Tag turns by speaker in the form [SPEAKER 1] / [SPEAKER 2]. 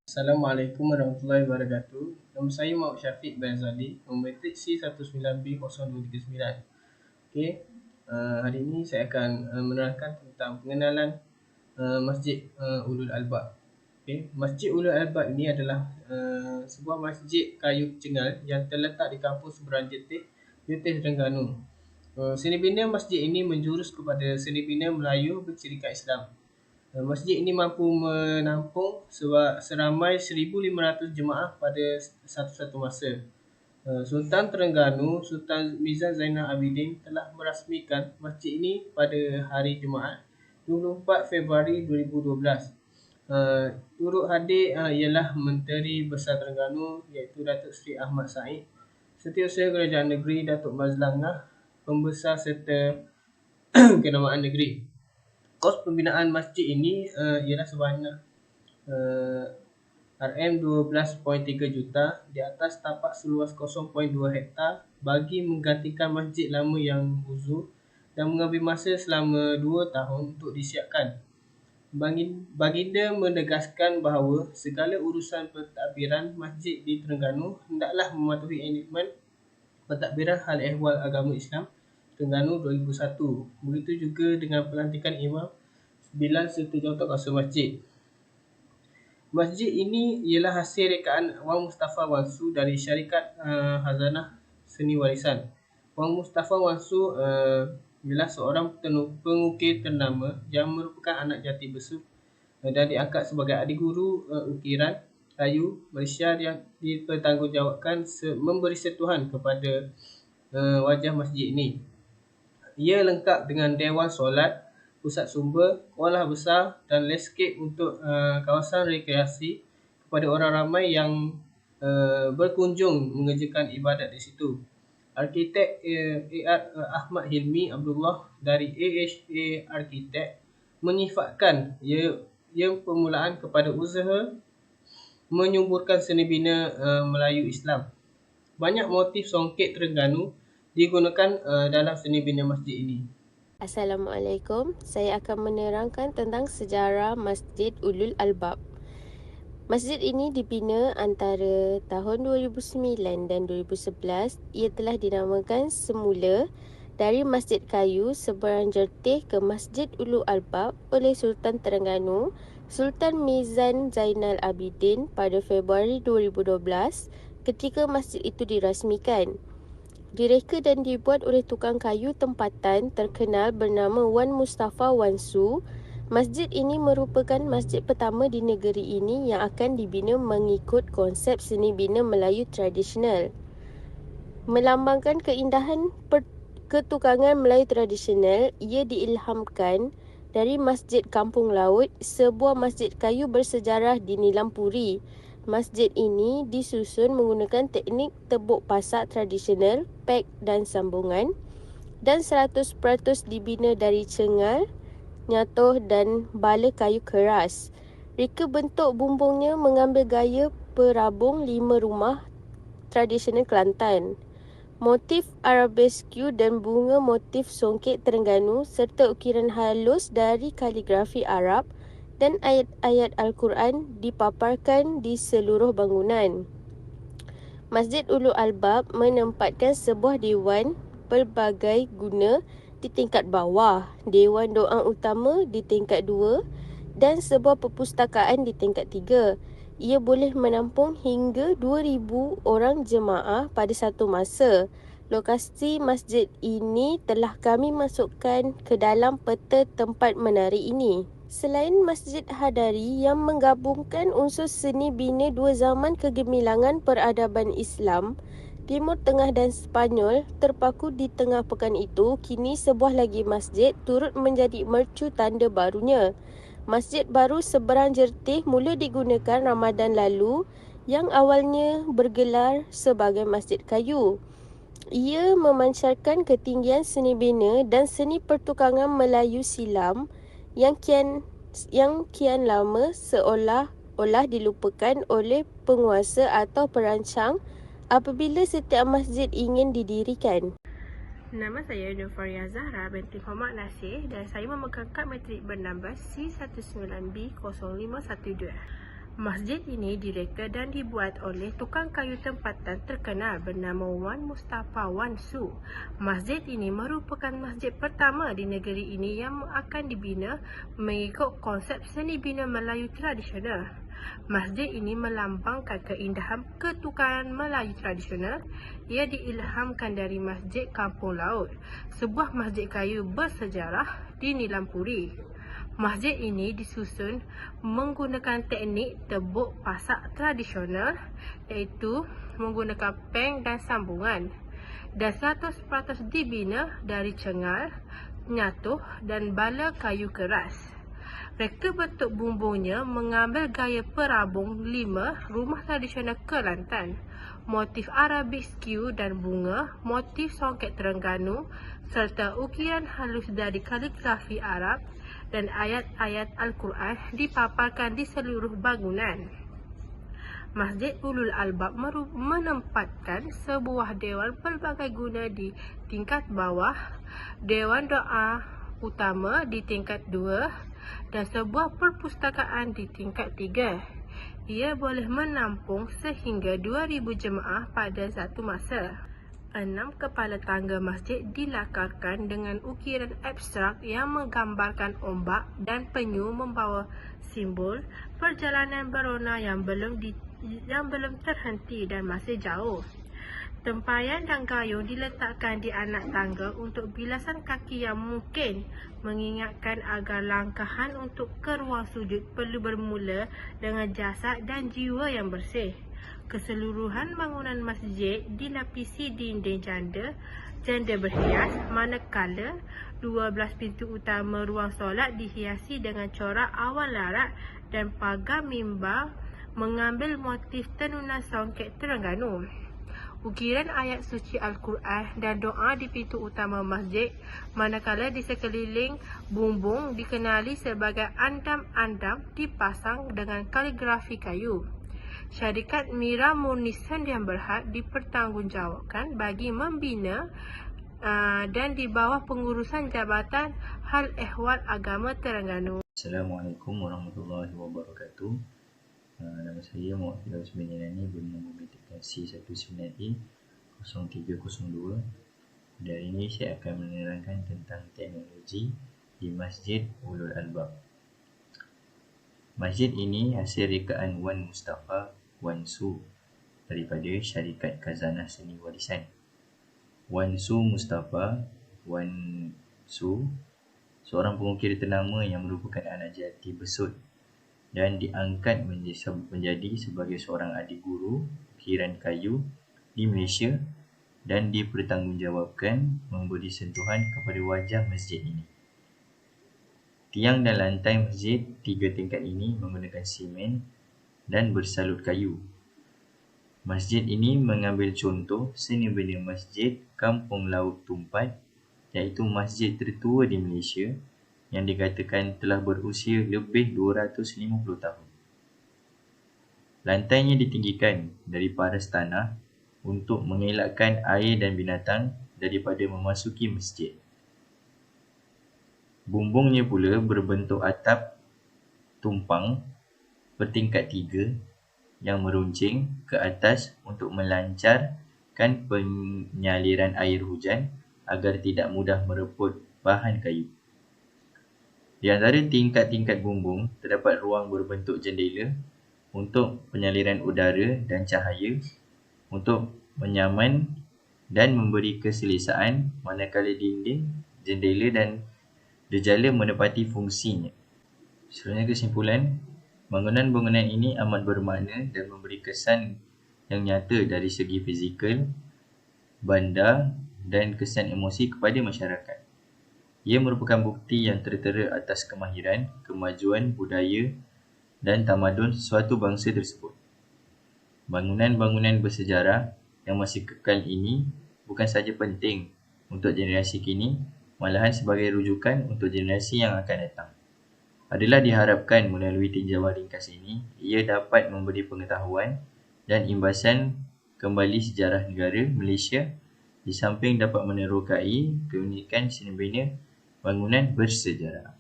[SPEAKER 1] Assalamualaikum warahmatullahi wabarakatuh. Nama saya Muhammad Syafiq bin Azali, Memetik C19B0239. Okey, hari ini saya akan menerangkan tentang pengenalan Masjid Ulul Albab. Okey, Masjid Ulul Albab ini adalah sebuah masjid kayu cengal yang terletak di kampung Seberang Jetih, Terengganu. Seni bina masjid ini menjurus kepada seni bina Melayu bercirikat Islam. Masjid ini mampu menampung seramai 1,500 jemaah pada satu-satu masa. Sultan Terengganu, Sultan Mizan Zainal Abidin telah merasmikan masjid ini pada hari Jumaat 24 Februari 2012. Turut hadir ialah Menteri Besar Terengganu iaitu Datuk Seri Ahmad Said, Setiausaha Kerajaan Negeri Datuk Mazlangah, Pembesar serta Kenamaan Negeri. Kos pembinaan masjid ini ialah sebanyak RM12.3 juta di atas tapak seluas 0.2 hektar bagi menggantikan masjid lama yang uzur dan mengambil masa selama 2 tahun untuk disiapkan. Baginda menegaskan bahawa segala urusan pentadbiran masjid di Terengganu hendaklah mematuhi enakmen pentadbiran hal ehwal agama Islam Terengganu 2001. Begitu juga dengan pelantikan imam Bilal serta jawatankuasa masjid. Masjid ini ialah hasil rekaan Wang Mustafa Wansu dari syarikat Hazanah Seni Warisan. Wang Mustafa Wansu ialah seorang pengukir ternama yang merupakan anak jati besar dan diangkat sebagai adik guru ukiran kayu Malaysia yang dipertanggungjawabkan memberi sentuhan kepada wajah masjid ini. Ia lengkap dengan dewan solat, pusat sumber, olah besar dan landscape untuk kawasan rekreasi kepada orang ramai yang berkunjung mengerjakan ibadat di situ. Arkitek A.R. Ahmad Hilmi Abdullah dari AHA Arkitek menyifatkan ia permulaan kepada usaha menyuburkan seni bina Melayu Islam. Banyak motif songket Terengganu digunakan dalam seni bina masjid ini.
[SPEAKER 2] Assalamualaikum, saya akan menerangkan tentang sejarah Masjid Ulul Albab. Masjid ini dibina antara tahun 2009 dan 2011. Ia telah dinamakan semula dari Masjid Kayu Seberang Jertih ke Masjid Ulul Albab oleh Sultan Terengganu, Sultan Mizan Zainal Abidin pada Februari 2012 ketika masjid itu dirasmikan. Direka dan dibuat oleh tukang kayu tempatan terkenal bernama Wan Mustafa Wansu. Masjid ini merupakan masjid pertama di negeri ini yang akan dibina mengikut konsep seni bina Melayu tradisional. Melambangkan keindahan ketukangan Melayu tradisional, ia diilhamkan dari Masjid Kampung Laut, sebuah masjid kayu bersejarah di Nilampuri. Masjid ini disusun menggunakan teknik tebuk pasak tradisional, pek dan sambungan, dan 100% dibina dari cengal, nyatoh dan bala kayu keras. Reka bentuk bumbungnya mengambil gaya perabung 5 rumah tradisional Kelantan. Motif arabesque dan bunga motif songket Terengganu serta ukiran halus dari kaligrafi Arab dan ayat-ayat Al-Quran dipaparkan di seluruh bangunan. Masjid Ulul Albab menempatkan sebuah dewan pelbagai guna di tingkat bawah, dewan doa utama di tingkat 2 dan sebuah perpustakaan di tingkat 3. Ia boleh menampung hingga 2,000 orang jemaah pada satu masa. Lokasi masjid ini telah kami masukkan ke dalam peta tempat menarik ini. Selain Masjid Hadari yang menggabungkan unsur seni bina dua zaman kegemilangan peradaban Islam, Timur Tengah dan Sepanyol terpaku di tengah pekan itu, kini sebuah lagi masjid turut menjadi mercu tanda barunya. Masjid baru Seberang Jertih mula digunakan Ramadan lalu yang awalnya bergelar sebagai Masjid Kayu. Ia memancarkan ketinggian seni bina dan seni pertukangan Melayu silam yang kian lama seolah-olah dilupakan oleh penguasa atau perancang apabila setiap masjid ingin didirikan.
[SPEAKER 3] Nama saya Nufaria Zahra binti Muhammad Nasir dan saya memegang kad matrik bernambah C19B0512. Masjid ini direka dan dibuat oleh tukang kayu tempatan terkenal bernama Wan Mustafa Wan Su. Masjid ini merupakan masjid pertama di negeri ini yang akan dibina mengikut konsep seni bina Melayu tradisional. Masjid ini melambangkan keindahan ketukaran Melayu tradisional. Ia diilhamkan dari Masjid Kampung Laut, sebuah masjid kayu bersejarah di Nilampuri. Masjid ini disusun menggunakan teknik tebuk pasak tradisional, iaitu menggunakan peng dan sambungan, dan 100% dibina dari cengal, nyatuh dan bala kayu keras. Reka bentuk bumbungnya mengambil gaya perabung 5 rumah tradisional Kelantan, motif Arabic skew dan bunga, motif songket Terengganu, serta ukiran halus dari kaligrafi Arab dan ayat-ayat Al-Quran dipaparkan di seluruh bangunan. Masjid Ulul Albab menempatkan sebuah dewan pelbagai guna di tingkat bawah, dewan doa utama di tingkat 2 dan sebuah perpustakaan di tingkat 3. Ia boleh menampung sehingga 2,000 jemaah pada satu masa. 6 kepala tangga masjid dilakarkan dengan ukiran abstrak yang menggambarkan ombak dan penyu membawa simbol perjalanan berona yang belum terhenti dan masih jauh. Tempayan dan gayung diletakkan di anak tangga untuk bilasan kaki yang mungkin, mengingatkan agar langkahan untuk ke ruang sujud perlu bermula dengan jasad dan jiwa yang bersih. Keseluruhan bangunan masjid dilapisi dinding janda berhias, manakala 12 pintu utama ruang solat dihiasi dengan corak awan larat dan pagar mimbar mengambil motif tenunan songket Terengganu. Ukiran ayat suci Al-Quran dan doa di pintu utama masjid, manakala di sekeliling bumbung dikenali sebagai andam-andam dipasang dengan kaligrafi kayu. Syarikat Mira Murni Sandian Berhad dipertanggungjawabkan bagi membina dan di bawah pengurusan Jabatan Hal Ehwal Agama Terengganu.
[SPEAKER 4] Assalamualaikum warahmatullahi wabarakatuh. Nama saya Muhammad Firdaus bin Irani bernombor aplikasi 19E0302. Dari ini saya akan menerangkan tentang teknologi di Masjid Ulul Albab. Masjid ini hasil rekaan Wan Mustafa Wan Su daripada Syarikat Khazanah Seni Warisan. Wan Su Mustafa Wan Su seorang pengukir ternama yang merupakan anak jati Besut dan diangkat menjadi sebagai seorang adik guru ukiran kayu di Malaysia dan dipertanggungjawabkan memberi sentuhan kepada wajah masjid ini. Tiang dan lantai masjid 3 tingkat ini menggunakan simen dan bersalut kayu. Masjid ini mengambil contoh seni bina Masjid Kampung Laut Tumpat, iaitu masjid tertua di Malaysia yang dikatakan telah berusia lebih 250 tahun. Lantainya ditinggikan dari paras tanah untuk mengelakkan air dan binatang daripada memasuki masjid. Bumbungnya pula berbentuk atap tumpang bertingkat 3 yang meruncing ke atas untuk melancarkan penyaliran air hujan agar tidak mudah mereput bahan kayu. Di antara tingkat-tingkat bumbung terdapat ruang berbentuk jendela untuk penyaliran udara dan cahaya untuk menyaman dan memberi keselesaan manakala dinding, jendela dan dejala menepati fungsinya. Sebenarnya kesimpulan, bangunan-bangunan ini amat bermakna dan memberi kesan yang nyata dari segi fizikal, bandar dan kesan emosi kepada masyarakat. Ia merupakan bukti yang tertera atas kemahiran, kemajuan budaya dan tamadun sesuatu bangsa tersebut. Bangunan-bangunan bersejarah yang masih kekal ini bukan sahaja penting untuk generasi kini, malahan sebagai rujukan untuk generasi yang akan datang. Adalah diharapkan melalui tinjauan ringkas ini, ia dapat memberi pengetahuan dan imbasan kembali sejarah negara Malaysia di samping dapat menerokai keunikan seni bina bangunan bersejarah.